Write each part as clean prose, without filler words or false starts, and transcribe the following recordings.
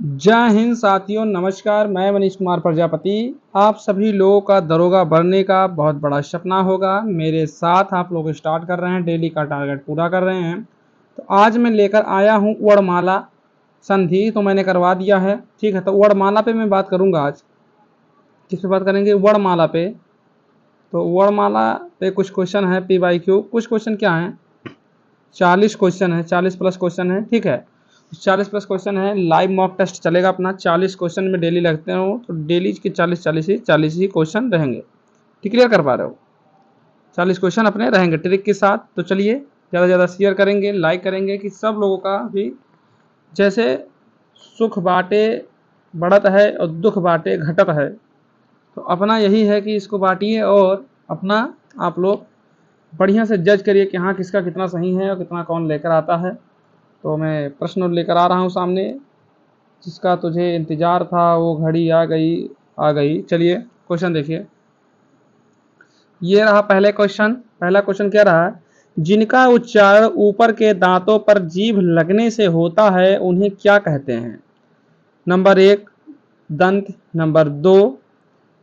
जय हिंद साथियों, नमस्कार। मैं मनीष कुमार प्रजापति। आप सभी लोगों का दरोगा बनने का बहुत बड़ा सपना होगा। मेरे साथ आप लोग स्टार्ट कर रहे हैं, डेली का टारगेट पूरा कर रहे हैं। तो आज मैं लेकर आया हूं वर्णमाला संधि, तो मैंने करवा दिया है। ठीक है, तो वर्णमाला पे मैं बात करूंगा। आज किस पे बात करेंगे? वर्णमाला पे। तो वर्णमाला पे कुछ क्वेश्चन है, PYQ। कुछ क्वेश्चन क्या है, 40 क्वेश्चन है, 40 प्लस क्वेश्चन है। ठीक है, 40 प्लस क्वेश्चन है। लाइव मॉक टेस्ट चलेगा अपना। 40 क्वेश्चन में डेली लगते हो, तो डेली के 40 ही क्वेश्चन रहेंगे। ठीक, क्लियर कर पा रहे हो? 40 क्वेश्चन अपने रहेंगे ट्रिक के साथ। तो चलिए ज़्यादा से ज़्यादा शेयर करेंगे, लाइक करेंगे कि सब लोगों का भी जैसे सुख बाटे बढ़त है और दुख बाटे घटत है। तो अपना यही है कि इसको बांटिए और अपना आप लोग बढ़िया से जज करिए कि हाँ किसका कितना सही है और कितना कौन लेकर आता है। तो मैं प्रश्न लेकर आ रहा हूँ सामने। जिसका तुझे इंतजार था वो घड़ी आ गई, आ गई। चलिए क्वेश्चन देखिए। ये रहा पहले क्वेश्चन। पहला क्वेश्चन क्या रहा? जिनका उच्चारण ऊपर के दांतों पर जीभ लगने से होता है उन्हें क्या कहते हैं? नंबर 1 दंत, नंबर 2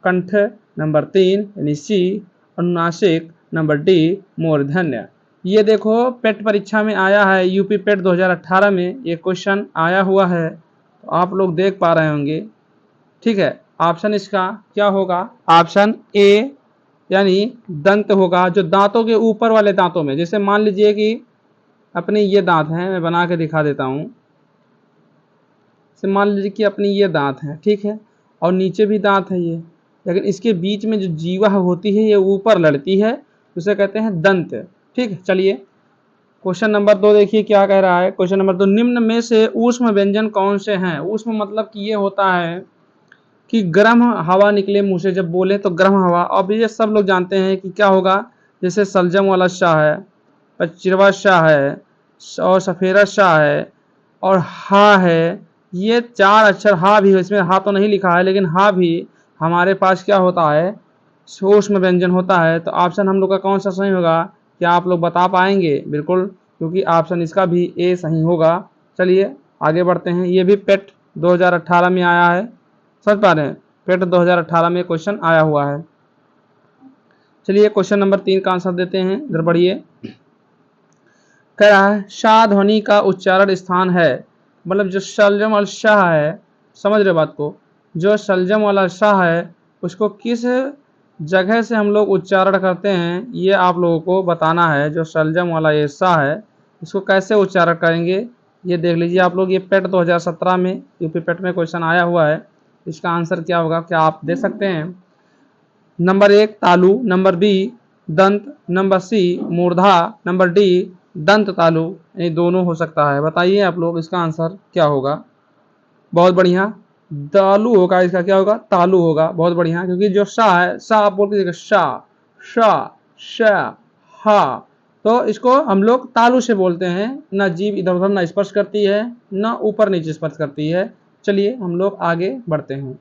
कंठ, नंबर 3 यानी सी अनुनासिक, नंबर डी मूर्धन्य। ये देखो पेट परीक्षा में आया है, यूपी पेट 2018 में ये क्वेश्चन आया हुआ है। तो आप लोग देख पा रहे होंगे। ठीक है, ऑप्शन इसका क्या होगा? ऑप्शन ए यानी दंत होगा, जो दांतों के ऊपर वाले दांतों में। जैसे मान लीजिए कि अपने ये दांत हैं, मैं बना के दिखा देता हूं। मान लीजिए कि अपनी ये दांत है, ठीक है, और नीचे भी दांत है ये, लेकिन इसके बीच में जो जीवा होती है ये ऊपर लड़ती है, उसे कहते हैं दंत। ठीक है, चलिए क्वेश्चन नंबर 2 देखिए क्या कह रहा है। क्वेश्चन नंबर 2, निम्न में से ऊष्म व्यंजन कौन से हैं? ऊष्म मतलब कि ये होता है कि गर्म हवा निकले मुंह से जब बोले तो गर्म हवा। अब ये सब लोग जानते हैं कि क्या होगा। जैसे सलजम वाला शाह है, पचिरवा शाह है और सफेरा शाह है और हा है। ये 4 अक्षर हा भी, इसमें हा तो नहीं लिखा है लेकिन हा भी हमारे पास क्या होता है, सूक्ष्म व्यंजन होता है। तो ऑप्शन हम लोग का कौन सा सही होगा? क्या आप लोग बता पाएंगे? बिल्कुल, क्योंकि ऑप्शन इसका भी ए सही होगा। चलिए आगे बढ़ते हैं। ये भी पेट 2018 में आया है, समझ पा रहे हैं? पेट 2018 में क्वेश्चन आया हुआ है। चलिए क्वेश्चन नंबर 3 का आंसर देते हैं, इधर बढ़िए। कह रहा है शाह ध्वनि का उच्चारण स्थान है, मतलब जो शलजम वाला शाह है, समझ रहे बात को? जो शलजम वाला शाह है उसको किस जगह से हम लोग उच्चारण करते हैं, ये आप लोगों को बताना है। जो शलजम वाला ये शाह है इसको कैसे उच्चारण करेंगे ये देख लीजिए आप लोग। ये पेट 2017 में यूपी पेट में क्वेश्चन आया हुआ है। इसका आंसर क्या होगा, क्या आप दे सकते हैं? नंबर 1 तालु, नंबर बी दंत, नंबर सी मूर्धा, नंबर डी दंत तालु। ये दोनों हो सकता है। बताइए आप लोग इसका आंसर क्या होगा? बहुत बढ़िया, तालु होगा। इसका क्या होगा? तालु होगा। बहुत बढ़िया, क्योंकि जो शाह है, शाह आप बोल के शाह, शाह, शाह, हा, तो इसको हम लोग तालु से बोलते हैं। ना जीभ इधर उधर ना स्पर्श करती है, ना ऊपर नीचे स्पर्श करती है। चलिए हम लोग आगे बढ़ते हैं।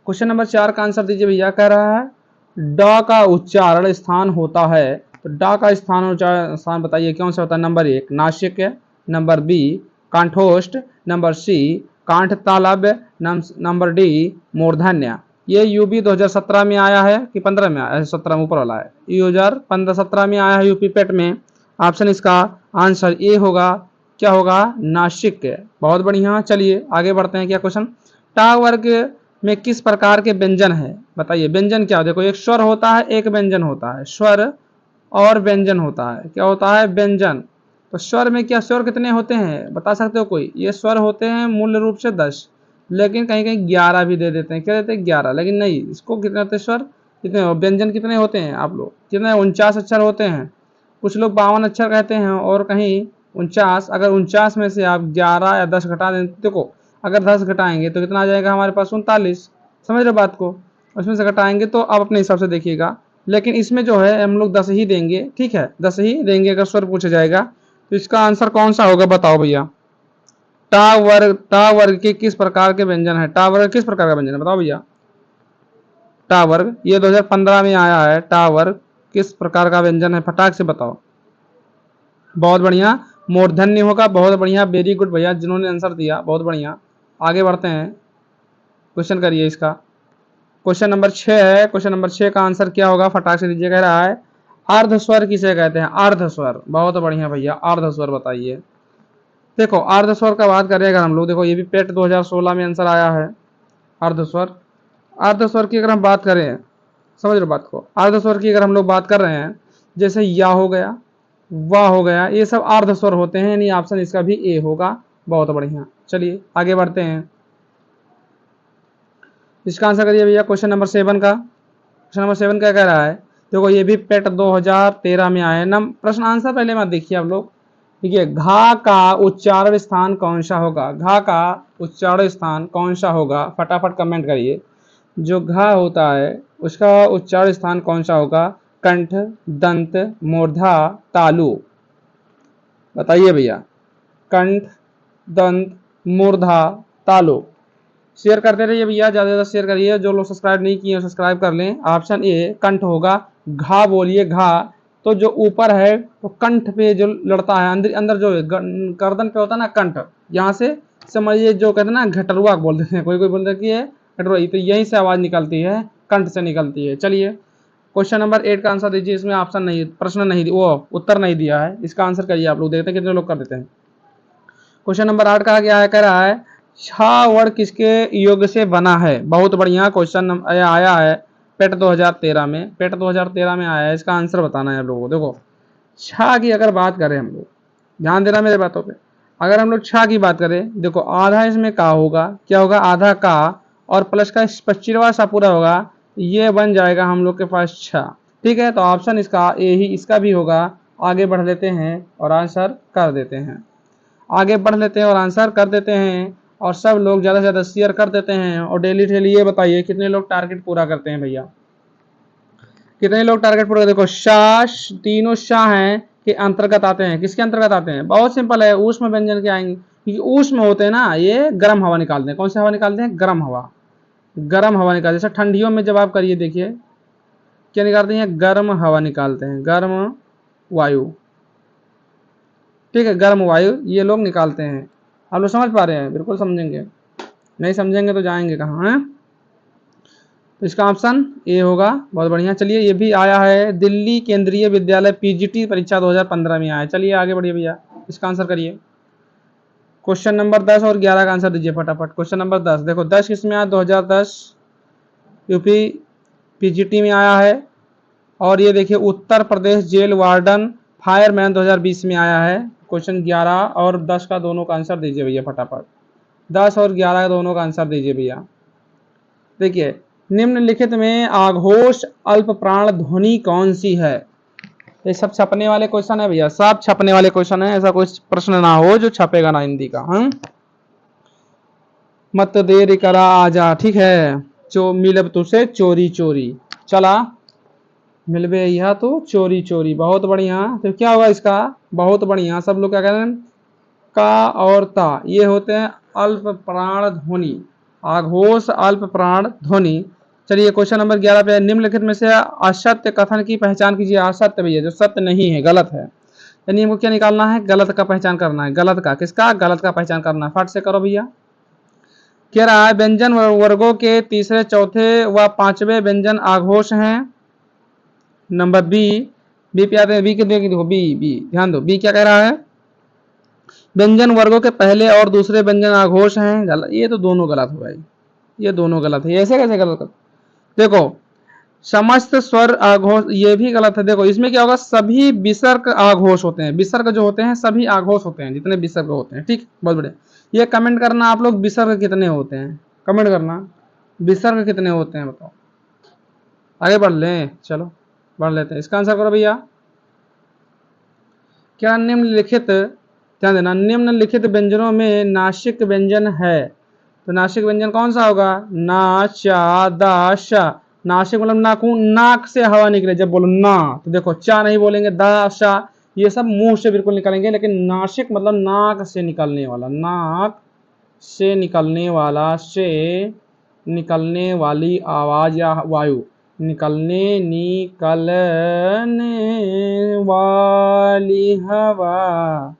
क्वेश्चन नंबर 4 का आंसर दीजिए भैया। कह रहा है ड का उच्चारण स्थान होता है, तो ड का स्थान बताइए कौन सा होता है? नंबर 1 नासिक, नंबर बी कांठोष्ठ, नंबर सी कांठ तालब, नंबर डी मूर्धन्य। ये यूपी 2017 में आया है कि 15 में आया है? 17 में ऊपर वाला है, 2015-17 में आया है यूपी पेट में। ऑप्शन इसका आंसर ए होगा। क्या होगा? नासिक। बहुत बढ़िया, चलिए आगे बढ़ते हैं। क्या क्वेश्चन? टा वर्ग में किस प्रकार के व्यंजन है? बताइए व्यंजन क्या? देखो एक स्वर होता है, एक व्यंजन होता है। स्वर और व्यंजन होता है। क्या होता है? व्यंजन। तो स्वर में क्या, स्वर कितने होते हैं बता सकते हो कोई? ये स्वर होते हैं मूल रूप से 10, लेकिन कहीं कहीं 11 भी दे देते हैं। क्या देते हैं? 11, लेकिन नहीं, इसको कितने होते हैं स्वर, कितने व्यंजन कितने होते हैं आप लोग? कितने? 49 अक्षर होते हैं। कुछ लोग 52 अक्षर कहते हैं और कहीं 49। अगर 49 में से आप 11 या 10 घटा दें, देखो अगर 10 घटाएंगे तो कितना आ जाएगा हमारे पास? 39। समझ रहे बात को? उसमें से घटाएंगे तो आप अपने हिसाब से देखिएगा, लेकिन इसमें जो है हम लोग 10 ही देंगे। ठीक है, 10 ही देंगे अगर स्वर पूछा जाएगा। तो इसका आंसर कौन सा होगा बताओ भैया? टा वर्ग के किस प्रकार के व्यंजन है? टा वर्ग किस प्रकार का व्यंजन है बताओ भैया? टा वर्ग ये 2015 में आया है। टा वर्ग किस प्रकार का व्यंजन है, फटाक से बताओ। बहुत बढ़िया, मूर्धन्य होगा। बहुत बढ़िया, वेरी गुड भैया जिन्होंने आंसर दिया, बहुत बढ़िया। आगे बढ़ते हैं, क्वेश्चन करिए इसका। क्वेश्चन नंबर 6 है। क्वेश्चन नंबर 6 का आंसर क्या होगा, फटाक से दीजिए। कह रहा है अर्धस्वर किसे कहते हैं? अर्धस्वर। बहुत बढ़िया भैया, अर्धस्वर बताइए। देखो अर्धस्वर का बात करें अगर हम लोग, देखो ये भी पेट 2016 में आंसर आया है। अर्धस्वर, अर्धस्वर की अगर हम बात करें, समझ लो बात को, अर्धस्वर की अगर हम लोग बात कर रहे हैं, जैसे या हो गया, वाह हो गया, ये सब अर्धस्वर होते हैं, यानी ऑप्शन इसका भी ए होगा। बहुत बढ़िया, चलिए आगे बढ़ते हैं। इसका आंसर करिए भैया क्वेश्चन नंबर 7 का। क्वेश्चन नंबर 7 क्या कह रहा है? देखो ये भी पेट 2013 में आया है। प्रश्न आंसर पहले मत देखिए आप लोग, देखिए घा का उच्चारण स्थान कौन सा होगा? घा का उच्चारण स्थान कौन सा होगा? फटाफट कमेंट करिए। जो घा होता है उसका उच्चारण स्थान कौन सा होगा? कंठ, दंत, मूर्धा, तालु। बताइए भैया, कंठ, दंत, मूर्धा, तालु। शेयर करते रहिए भैया, ज़्यादा से ज़्यादा शेयर करिए। जो लोग सब्सक्राइब नहीं किए सब्सक्राइब कर लें। ऑप्शन ए कंठ होगा। घा बोलिए, घा तो जो ऊपर है तो कंठ पे जो लड़ता है, अंदर अंदर जो गर्दन पे होता है ना कंठ, यहाँ से समझिए, जो कहते हैं ना घटरुआ बोल देते हैं, कोई कोई बोलते हैं कि ये घटरुआ, तो यहीं से आवाज़ निकलती है, कंठ से निकलती है। चलिए क्वेश्चन नंबर 8 का आंसर दीजिए। इसमें ऑप्शन नहीं, प्रश्न नहीं, वो उत्तर नहीं दिया है, इसका आंसर करिए आप लोग, देखते हैं कितने लोग कर देते हैं। क्वेश्चन नंबर 8 का क्या है? कह रहा है छ वर्ण किसके योग से बना है? बहुत बढ़िया क्वेश्चन आया है पेट 2013 में, पेट 2013 में आया है। इसका आंसर बताना है आप लोगों को। देखो छ की अगर बात करें हम लोग, ध्यान देना मेरे बातों पे, अगर हम लोग छ की बात करें, देखो आधा इसमें का होगा, क्या होगा? आधा का, और प्लस का 25वां सा पूरा होगा, ये बन जाएगा हम लोग के पास छ। ठीक है, तो ऑप्शन इसका ए ही इसका भी होगा। आगे बढ़ लेते हैं और आंसर कर देते हैं, आगे बढ़ लेते हैं और आंसर कर देते हैं। और सब लोग ज़्यादा से ज़्यादा शेयर कर देते हैं। और डेली डेली ये बताइए कितने लोग टारगेट पूरा करते हैं भैया, कितने लोग टारगेट पूरा? देखो शाह, तीनों शाह हैं के अंतर्गत आते हैं। किसके अंतर्गत आते हैं? बहुत सिंपल है, ऊष्म व्यंजन के आएंगे, क्योंकि ऊष्म होते हैं ना, ये गर्म हवा निकालते हैं। कौन सी हवा निकालते हैं? गर्म हवा, गर्म हवा निकालते हैं। जैसे ठंडियों में जब आप करिए, देखिए क्या निकालते हैं? गर्म हवा निकालते हैं, गर्म वायु। ठीक है, गर्म वायु ये लोग निकालते हैं। आप लोग समझ पा रहे हैं? बिल्कुल समझेंगे, नहीं समझेंगे तो जाएंगे कहाँ हैं? तो इसका ऑप्शन ए होगा। बहुत बढ़िया, चलिए ये भी आया है, दिल्ली केंद्रीय विद्यालय पीजीटी परीक्षा 2015 में आया है। चलिए आगे बढ़िए भैया, इसका आंसर करिए। क्वेश्चन नंबर 10 और 11 का आंसर दीजिए फटाफट। क्वेश्चन नंबर 10, देखो 10 किसमें आया? 2010 यूपी पीजीटी में आया है। और ये देखिए Uttar Pradesh jail warden fireman 2020 में आया है। क्वेश्चन 11 और 10 का दोनों का आंसर दीजिए भैया फटाफट। 10 और 11 का दोनों का आंसर दीजिए भैया। देखिए निम्नलिखित में आघोष अल्प प्राण ध्वनि कौन सी है? ये सब छपने वाले क्वेश्चन है भैया, सब छपने वाले क्वेश्चन है, ऐसा कोई प्रश्न ना हो जो छपेगा ना हिंदी का। मत देर करा आजा, ठीक है। मिलब तुसे चोरी चोरी, चला मिलबे यह तो चोरी चोरी। बहुत बढ़िया, तो क्या होगा इसका? बहुत बढ़िया, सब लोग क्या कह रहे हैं? का और ता ये होते हैं अल्प प्राण ध्वनि, आघोष अल्प प्राण ध्वनि। चलिए क्वेश्चन नंबर 11 पे, निम्नलिखित में से असत्य कथन की पहचान कीजिए। असत्य भैया जो सत्य नहीं है, गलत है, यानी हमको क्या निकालना है? गलत का पहचान करना है। गलत का, किसका? गलत का पहचान करना है। फट से करो भैया। कह रहा है व्यंजन वर्गों के तीसरे, चौथे व पांचवें व्यंजन आघोष हैं। नंबर बी, बी पे आते हैं, बी के देखो, बी बी ध्यान दो, बी क्या कह रहा है? व्यंजन वर्गों के पहले और दूसरे व्यंजन आघोष हैं। गलत, ये तो दोनों गलत हो भाई, ये दोनों गलत है। ऐसे कैसे गलत? देखो समस्त स्वर आघोष, ये भी गलत है। देखो इसमें क्या होगा? सभी विसर्ग आघोष होते हैं, विसर्ग जो होते हैं सभी आघोष होते हैं, जितने विसर्ग होते हैं। ठीक, बहुत बढ़िया। ये कमेंट करना आप लोग, विसर्ग कितने होते हैं? कमेंट करना विसर्ग कितने होते हैं, बताओ। आगे बढ़ लें, चलो बढ़ लेते हैं। इसका आंसर करो भैया। क्या निम्नलिखित, ध्यान देना, निम्नलिखित व्यंजनों में नासिक व्यंजन है? तो नासिक व्यंजन कौन सा होगा? ना, चा, दा, शा। नासिक मतलब नाखून, नाक से हवा निकले जब बोलो ना, तो देखो चा नहीं बोलेंगे, दा, शा ये सब मुंह से बिल्कुल निकलेंगे, लेकिन नासिक मतलब नाक से निकलने वाला, नाक से निकलने वाला, से निकलने वाली आवाज या वायु, निकलने वाली हवा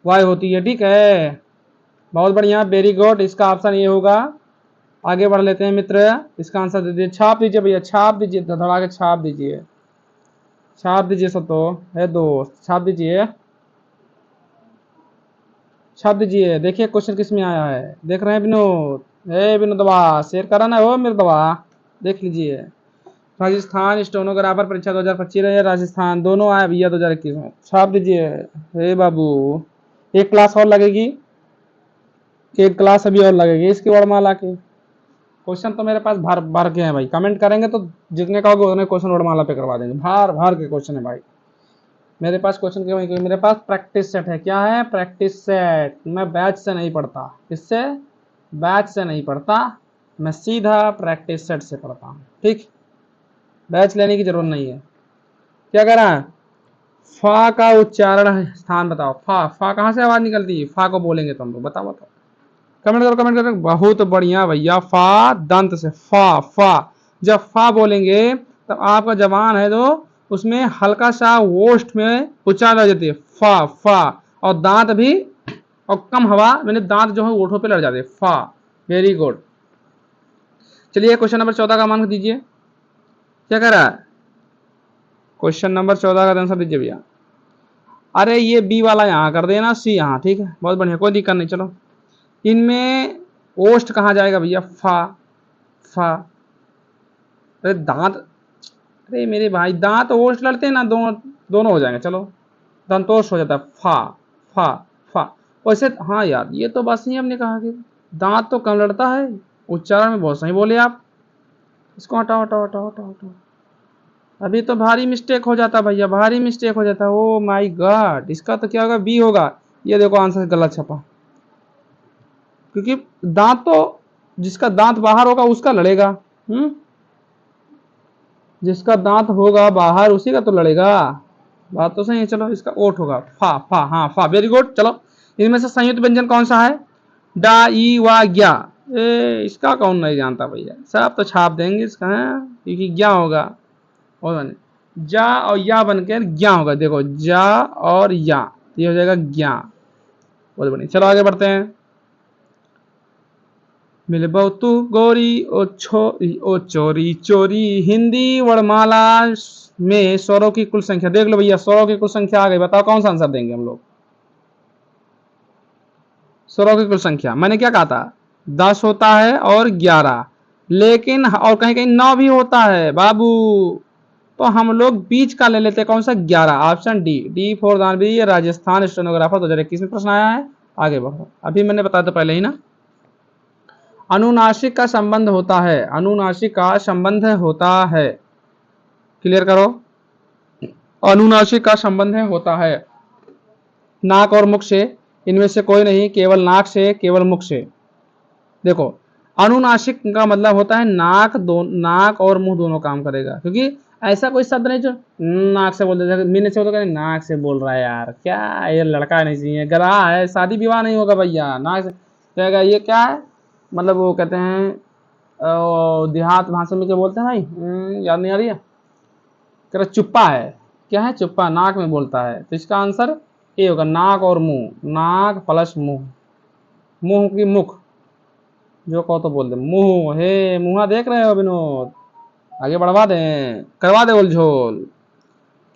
वायु होती है। ठीक है, बहुत बढ़िया, वेरी गुड। इसका ऑप्शन ये होगा। आगे बढ़ लेते हैं मित्र, इसका आंसर दे दीजिए, छाप दीजिए भैया, छाप दीजिए, धड़ा के छाप दीजिए, छाप दीजिए सब तो है दोस्त, छाप दीजिए, छाप दीजिए। देखिए क्वेश्चन किस में आया है, देख रहे हैं विनोद? विनोद दवा शेयर करा ना हो मेरे दवा, देख लीजिए। राजस्थान स्टेनोग्राफर परीक्षा 2025 रही है, राजस्थान दोनों आए भैया 2021 में, छाप दीजिए। हे बाबू, एक क्लास और लगेगी, एक क्लास अभी और लगेगी इसकी वर्णमाला की। क्वेश्चन तो मेरे पास भर भर के हैं भाई, कमेंट करेंगे तो जितने कहोगे उतने क्वेश्चन वर्णमाला पे करवा देंगे, भर भर के क्वेश्चन है भाई मेरे पास। क्वेश्चन क्यों है? क्योंकि मेरे पास प्रैक्टिस सेट है। क्या है? Practice set. मैं बैच से नहीं पढ़ता, किससे? बैच से नहीं पढ़ता, मैं सीधा प्रैक्टिस सेट से पढ़ता हूँ, ठीक? बैच लेने की जरूरत नहीं है। क्या कह रहा है? फा का उच्चारण स्थान बताओ। फा, फा कहाँ से आवाज निकलती है? फा को बोलेंगे तुम लोग, बताओ बताओ, कमेंट करो, कमेंट करो। बहुत बढ़िया भैया, फा दंत से, फा फा। जब फा बोलेंगे तब आपका जबान है जो उसमें हल्का सा ओष्ठ में उच्चारण हो जाती है, फा फा। और दांत भी, और कम हवा, मैंने दांत जो है ओठों पे लड़ जाते हैं, फा। Very good. चलिए क्वेश्चन नंबर 14 का मान दीजिए। क्या कह रहा है? क्वेश्चन नंबर 14 का आंसर दीजिए भैया। अरे ये बी वाला यहाँ कर देना, सी यहाँ, ठीक है, बहुत बढ़िया, कोई दिक्कत नहीं। चलो इनमें ओष्ठ कहाँ जाएगा भैया? फा फा। अरे दांत, अरे मेरे भाई दांत ओष्ठ लड़ते हैं ना, दोनों दोनों हो जाएंगे। चलो दंतोष्ठ हो जाता है, फा फा फा। वैसे हाँ यार, ये तो बस नहीं हमने कहा कि दांत तो कम लड़ता है, उच्चारण में बहुत सही बोले आप। इसको हटाओ हटाओ हटाओ हटाओ हटाओ, अभी तो भारी मिस्टेक हो जाता भैया, भारी मिस्टेक हो जाता। ओ माय गॉड, इसका तो क्या होगा? बी होगा। ये देखो आंसर गलत छपा, क्योंकि दांत तो, जिसका दांत बाहर होगा उसका लड़ेगा। जिसका दांत होगा बाहर उसी का तो लड़ेगा, बात तो सही है। चलो इसका ओठ होगा, फा फा, हाँ फा, वेरी गुड। चलो इनमें से संयुक्त व्यंजन कौन सा है? डा ई वा ग्या। इसका कौन नहीं जानता भैया, सब तो छाप देंगे इसका, है क्योंकि ग्या होगा, और जा और या बनकर ज्ञा होगा। देखो जा और या, ये हो जाएगा ज्ञा। बहुत बढ़िया, चलो आगे बढ़ते हैं। मिले तू गोरी ओ चोरी चोरी, हिंदी वर्णमाला में स्वरों की कुल संख्या देख लो भैया, स्वरों की कुल संख्या आ गई, बताओ कौन सा आंसर देंगे हम लोग? स्वरों की कुल संख्या मैंने क्या कहा था? 10 होता है और 11, लेकिन और कहीं कहीं 9 भी होता है बाबू। तो हम लोग बीच का ले लेते हैं, कौन सा? 11, ऑप्शन डी। डी फॉर दानवी, राजस्थान स्टेनोग्राफर 2021 में प्रश्न आया है। आगे बढ़ो, अभी मैंने बताया था पहले ही ना। अनुनासिक का संबंध होता है, अनुनासिक का संबंध होता है, क्लियर करो। अनुनासिक का संबंध होता है नाक और मुख से, इनमें से कोई नहीं, केवल नाक से, केवल मुख से। देखो अनुनासिक का मतलब होता है नाक, नाक और मुंह दोनों काम करेगा, क्योंकि ऐसा कोई शब्द नहीं जो नाक से बोल देता है, मीने से बोलते नाक से बोल रहा है यार, क्या ये लड़का नहीं चाहिए, गधा है, शादी विवाह नहीं होगा भैया नाक से कहेगा। ये क्या है? मतलब वो कहते हैं देहात भाषा में क्या बोलते हैं भाई, याद नहीं आ रही है, कह रहा चुप्पा है। क्या है? चुप्पा, नाक में बोलता है। तो इसका आंसर ए होगा, नाक और मुंह, नाक प्लस मुंह, मुंह की मुख, जो कहो तो बोल दे मुंह। हे मुंहा देख रहे हो विनोद? आगे बढ़वा दें, करवा दे उलझोल।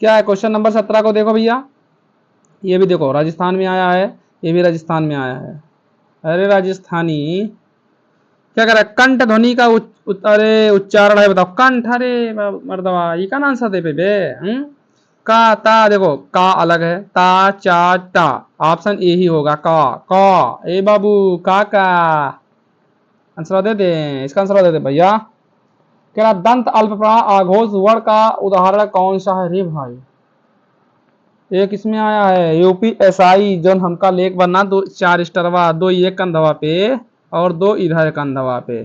क्या है? क्वेश्चन नंबर 17 को देखो भैया, ये भी देखो राजस्थान में आया है, ये भी राजस्थान में आया है। अरे राजस्थानी क्या कर रहा है? कंठ ध्वनि का अरे उच्चारण है, बताओ कंठ। अरे मर्दवा, ये का आंसर दे पे का ता, देखो का अलग है, ता चा टा, ऑप्शन ए ही होगा, का ए बाबू, का आंसर दे दे, इसका आंसर दे दे भैया। कह रहा दंत अल्पप्राण आघोष वर्ण का उदाहरण कौन सा है? रे भाई एक इसमें आया है यूपीएसआई, जो हमका लेख बनना, 4 स्टारवा, 2 एक कंधवा पे और 2 इधर कंधवा पे।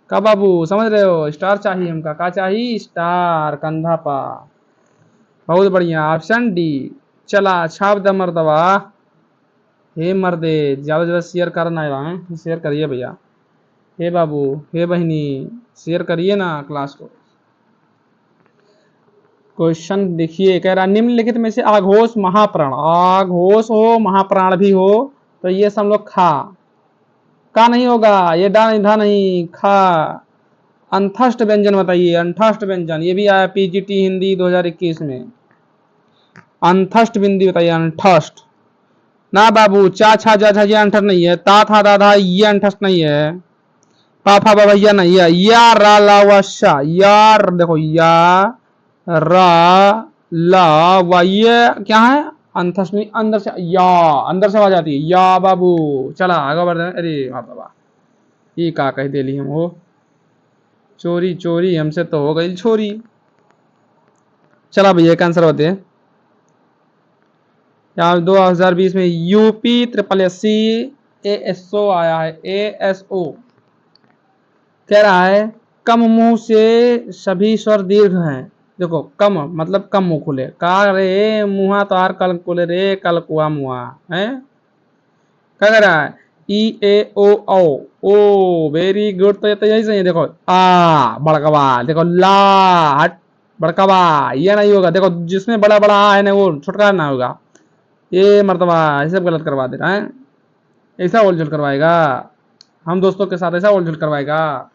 का बाबू समझ रहे हो? स्टार चाहिए हमका, का चाहिए? स्टार कंधा पा। बहुत बढ़िया, ऑप्शन डी। चला छाप द मर्दवा। हे मर्दे, ज्यादा ज्यादा शेयर करना है, शेयर करिए भैया। हे बाबू, हे बहनी, शेयर करिए ना क्लास को। क्वेश्चन देखिए, कह रहा निम्नलिखित में से आघोष महाप्राण, आघोष हो महाप्राण भी हो, तो ये सब लोग खा, का नहीं होगा, ये डा नहीं, धा नहीं, खा। अंतस्थ व्यंजन बताइए, अंतस्थ व्यंजन, ये भी आया पीजीटी हिंदी 2021 में। अंतस्थ बिंदी बताइए, अंतस्थ। ना बाबू, चा छा जा छा ये अंतस्थ नहीं है, ता था दा था ये अंतस्थ नहीं है, पा फा भैया नहीं है, या रा ला वा शा, यार देखो, या रा ला वा, ये क्या है, अंतस्थ नहीं, अंदर से या, अंदर से आवाज आती है, या बाबू। चला आगे बढ़ रहे, अरे बाबा ये का कह देली हम हो, चोरी चोरी हमसे तो हो गई छोरी। चला भैया एक आंसर होते हैं यहाँ 2020 में UP triple S C ASO आया है, एएसओ कह रहा है कम मुंह से सभी स्वर दीर्घ हैं। देखो कम मतलब कम मुंह खुले, का रे मुहा तार कल खुले रे कल कुआ मुआ है, क्या कह रहा है, ई ए ओ ओ, ओ वेरी गुड। तो यही सही है, देखो आ बड़कवा, देखो ला हट बड़कवा, ये नहीं होगा, देखो जिसमें बड़ा बड़ा आ है ना वो छुटकारा ना होगा, ये मर्तबा ये सब गलत करवा दे रहा है, ऐसा ओलझोल करवाएगा, हम दोस्तों के साथ ऐसा ओलझोल करवाएगा।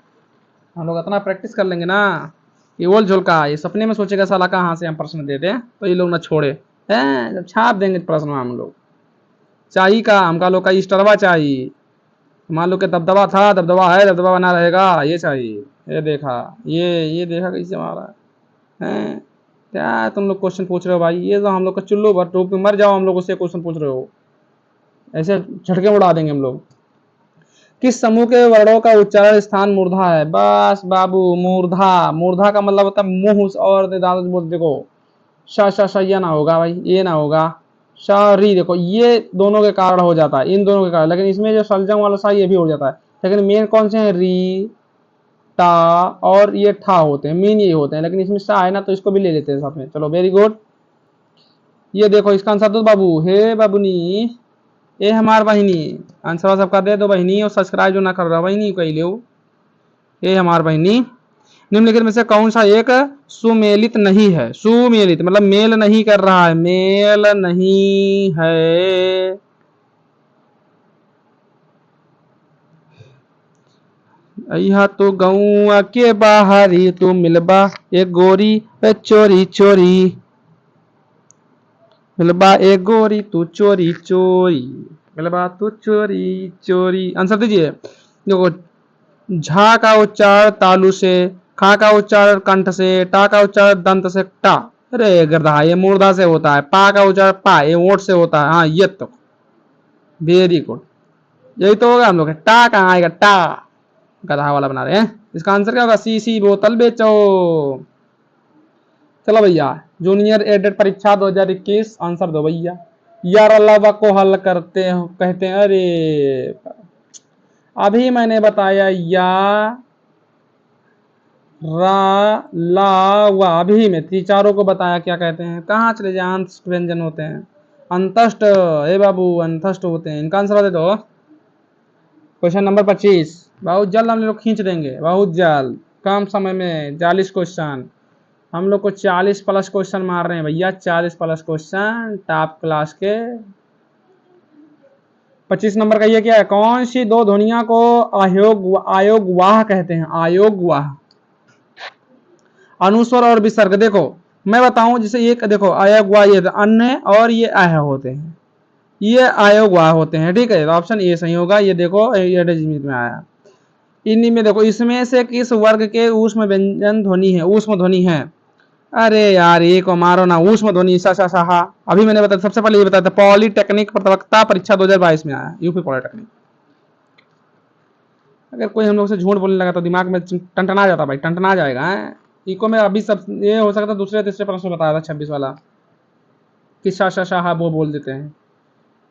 हम लोग इतना प्रैक्टिस कर लेंगे ना कि ओलझोल का ये सपने में सोचेगा साला कहाँ से हम प्रश्न दे दें तो ये लोग ना छोड़े हैं, जब छाप देंगे प्रश्न हम लोग। चाहिए का हमका लोग का स्टरवा चाहिए, मान लो कि दबदबा था, दबदबा है, दबदबा बना रहेगा, ये चाहिए। ये देखा, ये देखा कैसे मारा है, क्या तुम लोग क्वेश्चन पूछ रहे हो भाई, ये तो हम लोग का चुल्लू भर टोप मर जाओ, हम लोग उससे क्वेश्चन पूछ रहे हो, ऐसे झटके उड़ा देंगे हम लोग। किस समूह के वर्णों का उच्चारण स्थान मूर्धा है, बस बाबू मूर्धा, मूर्धा का मतलब होता है मुंह और देखो श श ये ना होगा भाई, ये ना होगा, री देखो ये दोनों के कारण हो जाता है, इन दोनों के कारण, लेकिन इसमें जो सलजम वाला सा ये भी हो जाता है, लेकिन मेन कौन से हैं, री टा और ये ठा होते हैं, मेन ये होते हैं, लेकिन इसमें सा है ना तो इसको भी ले लेते हैं साथ में। चलो वेरी गुड, ये देखो इसका आंसर दो बाबू, हे बाबूनी, ये हमार बहिनी, आंसर सबका दे दो बहिनी, और सब्सक्राइब जो ना कर रहा बहिनी कही लो, ये हमार बहिनी। निम्नलिखित में से कौन सा एक सुमेलित नहीं है, सुमेलित मतलब मेल नहीं कर रहा है, मेल नहीं है, यह तो गौआ के बाहरी तू मिलबा एक गोरी चोरी चोरी, मिलबा एक गोरी तू चोरी चोरी, मिलबा तू चोरी चोरी। आंसर दीजिए, देखो झा का उच्चारण तालु से, खा का उच्चारण कंठ से, टा का उच्चारण दंत से, टा, अरे गधा ये मूर्धा से होता है, पा का उच्चारण पा ये ओठ से होता है, हाँ ये तो वेरी गुड, यही तो होगा हम लोग, टा कहाँ आएगा, टा गधा वाला बना रहे हैं, इसका आंसर क्या होगा, सी सी बोतल बेचो। चलो भैया जूनियर एडेड परीक्षा 2021 आंसर दो भैया, यार अल्लाह को हल करते हो कहते हैं, अरे अभी मैंने बताया या रा ला वा, अभी में चारों को बताया क्या कहते हैं, कहाँ चले जाए, अंतस्थ व्यंजन होते हैं, अंतस्थ, हे बाबू अंतस्थ होते हैं, इनका आंसर दे दो। क्वेश्चन नंबर 25, बहुत जल्द हम लोग खींच देंगे, बहुत जल्द, कम समय में 40 क्वेश्चन, हम लोग को 40 प्लस क्वेश्चन मार रहे हैं भैया, 40 प्लस क्वेश्चन टॉप क्लास के। 25 नंबर का ये क्या है, कौन सी दो ध्वनिया को आयोग वाह कहते हैं, आयोग वाह, अनुस्वर और विसर्ग। देखो मैं बताऊं, जैसे ये देखो आयोग वाह, ये अन्य और ये आह होते हैं, ये आयोग वाह होते हैं, ठीक है, तो ऑप्शन ए सही होगा, ये देखो ये में आया। इन्हीं में देखो इसमें से किस वर्ग के ऊष्म व्यंजन ध्वनि है, ऊष्म ध्वनि है, अरे यार ये को मारो ना, ऊष्म ध्वनि सा सा सा, अभी मैंने बताया, सबसे पहले ये बताया था, पॉलिटेक्निक प्रतियोगिता परीक्षा 2022 में आया, यूपी पॉलिटेक्निक। अगर कोई हम लोग से झूठ बोलने लगा तो दिमाग में टंटना जाता भाई, टंटना जाएगा है? इको में अभी सब ये हो सकता है दूसरे तीसरे प्रश्न बताया था 26 वाला कि शाह वो बोल देते हैं।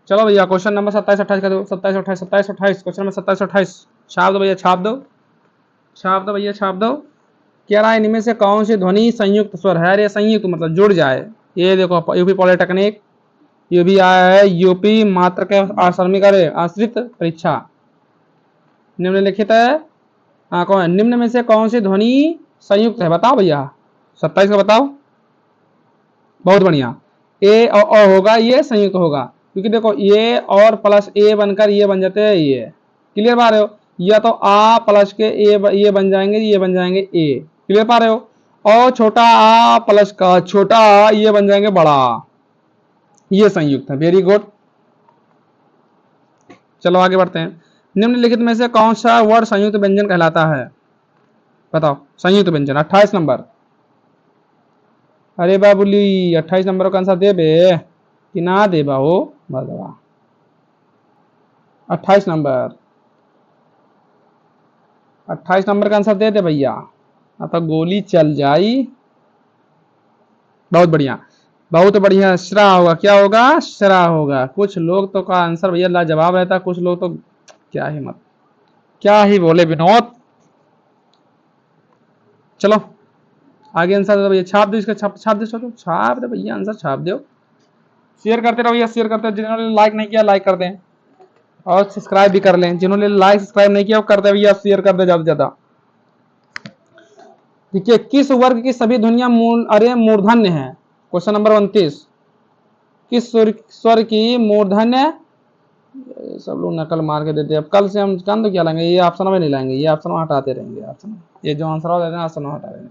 चलो भैया क्वेश्चन नंबर 27-28 का दो, 27-28 क्वेश्चन नंबर 27-28 छाप दो भैया, छाप दो, छाप दो भैया, छाप दो। कह रहा है इनमें से कौन सी ध्वनि संयुक्त स्वर है, अरे संयुक्त मतलब जुड़ जाए, ये देखो यूपी पॉलिटेक्निक, ये भी आया है यूपी मात्र के श्रमिक आश्रित परीक्षा, निम्नलिखित है कौन, निम्न में से कौन सी ध्वनि संयुक्त है, बताओ भैया 27 का बताओ, बहुत बढ़िया, ए और होगा, ये संयुक्त होगा, क्योंकि देखो ये और प्लस ए बनकर ये बन जाते हैं ये। क्लियर पा रहे हो, या तो आ प्लस के ए ये बन जाएंगे, ये बन जाएंगे ए। क्लियर पा रहे हो, और छोटा आ प्लस का छोटा आ ये बन जाएंगे बड़ा आ। ये संयुक्त है। Very good. चलो आगे बढ़ते हैं। निम्नलिखित में से कौन सा वर्ड संयुक्त व्यंजन कहलाता है? बताओ संयुक्त व्यंजन। 28 नंबर। अरे बाबुली 28 नंबर का आंसर दे बे कि ना दे बाहो बदवा। 28 नंबर, 28 नंबर का आंसर दे दे भैया, तो गोली चल जाई। बहुत बढ़िया, बहुत बढ़िया। श्रा होगा, क्या होगा? श्रा होगा। कुछ लोग तो का आंसर भैया लाजवाब रहता, कुछ लोग तो क्या ही मत, क्या ही बोले विनोद। चलो आगे आंसर दे भैया, छाप दो इसका, छाप दे भैया, आंसर छाप दो। शेयर करते रहो भैया, शेयर करते रहो। जिन्होंने लाइक नहीं किया लाइक कर दें, और सब्सक्राइब भी कर लें। जिन्होंने लाइक सब्सक्राइब नहीं किया वो कर दे भैया, शेयर कर दे ज्यादा से ज्यादा। देखिए, किस वर्ग की सभी ध्वनियां मूर्धन्य है? Question number 29। किस स्वर की मूर्धन्य? सब लोग नकल मार के देते हैं। अब कल से हम जान दो क्या लाएंगे, ये ऑप्शन में नहीं लाएंगे, ये ऑप्शन हटाते रहेंगे। ऑप्शन ये जो आंसर देते हैं ऑप्शन हटा देंगे।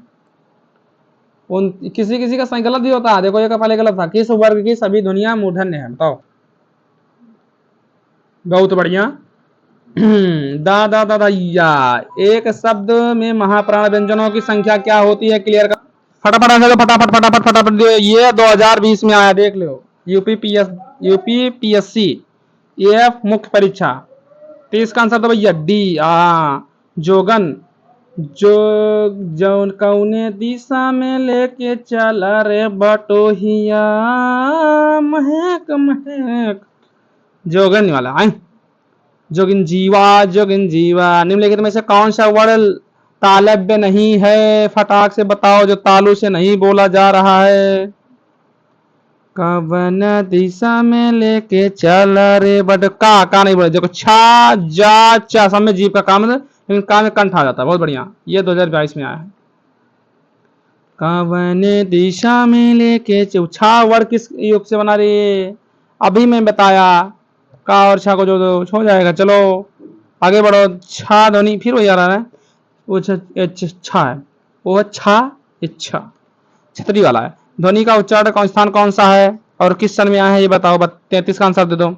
उन किसी किसी का सही गलत भी होता है। देखो ये का पहले गलत था। किस वर्ग की सभी ध्वनियां मूर्धन्य है? बताओ। बहुत बढ़िया। दा दा दा दा या। एक शब्द में महाप्राण व्यंजनों की संख्या क्या होती है? क्लियर कर फटाफट आंसर दो, फटाफट फटाफट फटाफट। ये 2020 में आया, देख लो। यूपीपीएससी एफ मुख्य परीक्षा। 30 का आंसर तो भैया डी। जोगन, जो जौन कौने दिशा में लेके चला रे बटोहिया, महक महक। जोगन वाला है। जोगिन जीवा। निम्नलिखित में से कौन सा वर्ड तालव्य नहीं है? फटाक से बताओ, जो तालु से नहीं बोला जा रहा है। कवन दिशा में लेके चल रे बट का नहीं बोले। देखो छा जा चा सब में जीव का काम है, लेकिन का में कंठ आ जाता है। बहुत बढ़िया, ये 2022 में आया है। कवन दिशा में लेके छा वर्ड किस योग से बना रही? अभी मैं बताया। का और छा को जो हो जाएगा। चलो आगे बढ़ो। छा ध्वनि फिर वही आ रहा है, वो छा है, वो छा इच्छा छतरी वाला है। ध्वनि का उच्चारण कौन स्थान कौन सा है और किस सन में आया है? ये बताओ। 33 का आंसर दे दो।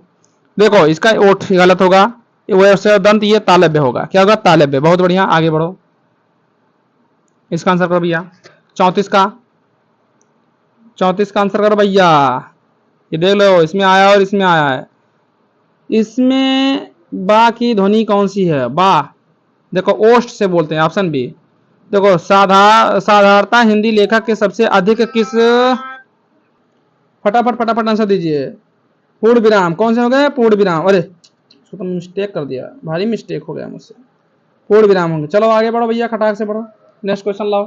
देखो इसका ओठ गलत होगा, वैसे दंत ये तालव्य होगा। क्या होगा? तालव्य। बहुत बढ़िया, आगे बढ़ो। इसका आंसर करो भैया। 34 का, 34 का आंसर करो भैया। ये देख लो, इसमें आया और इसमें आया है। इसमें बा की ध्वनि कौन सी है? बा। देखो ओष्ठ से बोलते हैं। Option B. देखो साधारणता हिंदी लेखक के सबसे अधिक किस, फटाफट फटाफट आंसर दीजिए। पूर्ण विराम कौन से हो गए? पूर्ण विराम। अरे तो मिस्टेक कर दिया, भारी मिस्टेक हो गया मुझसे। पूर्ण विराम होंगे। चलो आगे बढ़ो भैया, खटाक से बढ़ो। नेक्स्ट क्वेश्चन लाओ।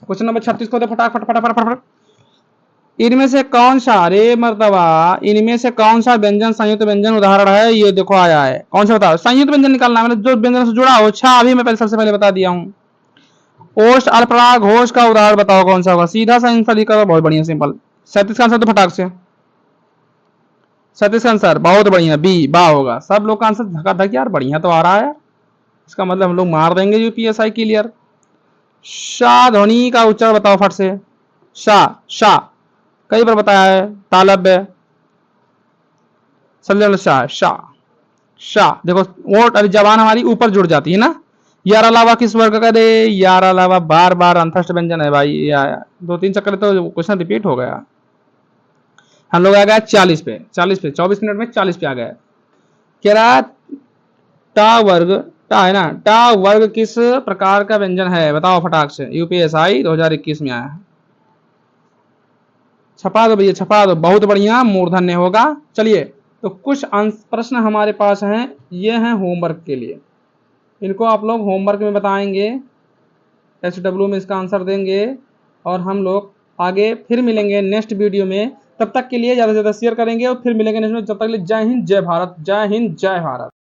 क्वेश्चन नंबर 36 को दे फटाफट फटाफट फटाफट। इनमें से कौन सा, रे मर्तबा, इनमें से कौन सा व्यंजन संयुक्त व्यंजन उदाहरण है? ये देखो आया है। कौन सा बताओ? संयुक्त व्यंजन निकालना है, मतलब जो व्यंजन से जुड़ा हो। अच्छा अभी मैं पहले सबसे पहले बता दिया हूँ। ओष्ठ अल्पराग घोष का उदाहरण बताओ कौन सा होगा? सीधा सा आंसर लिखा, बहुत बढ़िया सिंपल। 37 का आंसर तो फटाक से। 37 का आंसर बहुत बढ़िया, बी बा होगा। सब लोग का आंसर धक्का धक यार, बढ़िया तो आ रहा है। इसका मतलब हम लोग मार देंगे यूपीएसआई क्लियर। शाह ध्वनि का उच्चारण बताओ फट से। शाह शाह कई बार बताया है। तालव्य शाह शाह शाह। देखो वोट अभी जबान हमारी ऊपर जुड़ जाती है ना। यार अलावा किस वर्ग का दे? यार अलावा बार बार अंतस्थ व्यंजन है भाई। या 2-3 चक्कर तो क्वेश्चन रिपीट हो गया। हम लोग आ गए 40 पे, 24 मिनट में 40 पे आ गए। कह रहा टा वर्ग, टा है ना, टा वर्ग किस प्रकार का व्यंजन है? बताओ फटाक से। यूपीएसआई 2021 में आया है। छपा दो भैया, छपा दो। बहुत बढ़िया, मूर्धन्य होगा। चलिए तो कुछ प्रश्न हमारे पास हैं, ये हैं होमवर्क के लिए। इनको आप लोग होमवर्क में बताएंगे, SW में इसका आंसर देंगे, और हम लोग आगे फिर मिलेंगे नेक्स्ट वीडियो में। तब तक के लिए ज़्यादा से ज़्यादा शेयर करेंगे और फिर मिलेंगे नेक्स्ट में। जब तक के लिए जय हिंद जय भारत, जय हिंद जय भारत।